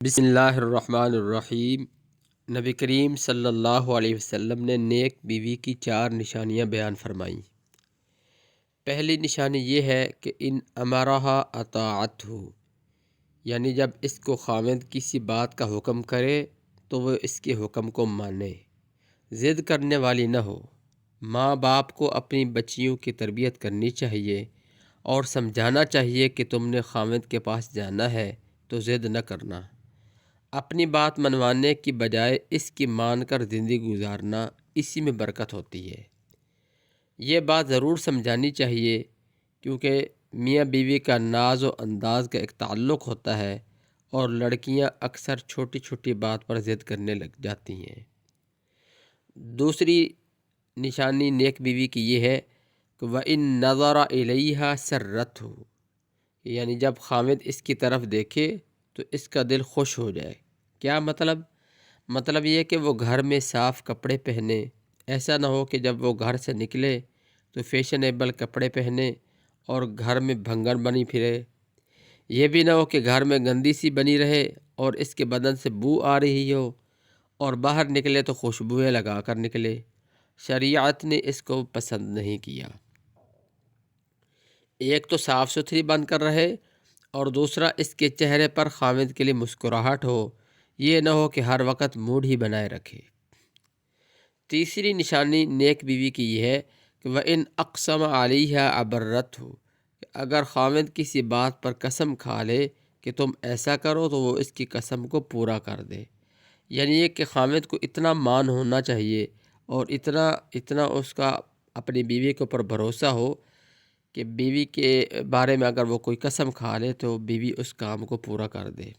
بسم اللہ الرحمن الرحیم۔ نبی کریم صلی اللہ علیہ وسلم نے نیک بیوی کی 4 نشانیاں بیان فرمائیں۔ پہلی نشانی یہ ہے کہ ان امرہا اطاعتہ، یعنی جب اس کو خاوند کسی بات کا حکم کرے تو وہ اس کے حکم کو مانے، ضد کرنے والی نہ ہو۔ ماں باپ کو اپنی بچیوں کی تربیت کرنی چاہیے اور سمجھانا چاہیے کہ تم نے خاوند کے پاس جانا ہے تو ضد نہ کرنا۔ اپنی بات منوانے کی بجائے اس کی مان کر زندگی گزارنا، اسی میں برکت ہوتی ہے۔ یہ بات ضرور سمجھانی چاہیے کیونکہ میاں بیوی کا ناز و انداز کا ایک تعلق ہوتا ہے اور لڑکیاں اکثر چھوٹی چھوٹی بات پر ضد کرنے لگ جاتی ہیں۔ دوسری نشانی نیک بیوی کی یہ ہے کہ وَإِن نَظَرَ إِلَيْهَا سَرَّتْهُ، یعنی جب خاوند اس کی طرف دیکھے تو اس کا دل خوش ہو جائے۔ کیا مطلب؟ مطلب یہ کہ وہ گھر میں صاف کپڑے پہنے، ایسا نہ ہو کہ جب وہ گھر سے نکلے تو فیشنیبل کپڑے پہنے اور گھر میں بھنگن بنی پھرے۔ یہ بھی نہ ہو کہ گھر میں گندی سی بنی رہے اور اس کے بدن سے بو آ رہی ہو، اور باہر نکلے تو خوشبوئیں لگا کر نکلے۔ شریعت نے اس کو پسند نہیں کیا۔ ایک تو صاف ستھری بن کر رہے اور دوسرا اس کے چہرے پر خاوند کے لیے مسکراہٹ ہو، یہ نہ ہو کہ ہر وقت موڈ ہی بنائے رکھے۔ تیسری نشانی نیک بیوی کی یہ ہے کہ وَإِنْ أَقْسَمَ عَلَيْهَا أَبَرَّتْهُ، اگر خاوند کسی بات پر قسم کھا لے کہ تم ایسا کرو تو وہ اس کی قسم کو پورا کر دے۔ یعنی یہ کہ خاوند کو اتنا مان ہونا چاہیے اور اتنا اس کا اپنی بیوی کے اوپر بھروسہ ہو کہ بیوی کے بارے میں اگر وہ کوئی قسم کھا لے تو بیوی اس کام کو پورا کر دے۔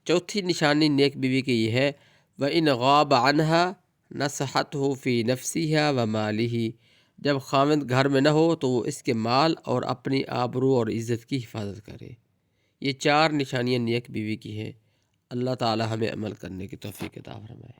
چوتھی نشانی نیک بیوی کی یہ ہے وَإِنْ غَابَ عَنْهَا نَصَحَتْهُ فِي نَفْسِهَا وَمَالِهِ، جب خاوند گھر میں نہ ہو تو وہ اس کے مال اور اپنی آبرو اور عزت کی حفاظت کرے۔ یہ 4 نشانیاں نیک بیوی کی ہیں۔ اللہ تعالی ہمیں عمل کرنے کی توفیق عطا فرمائے۔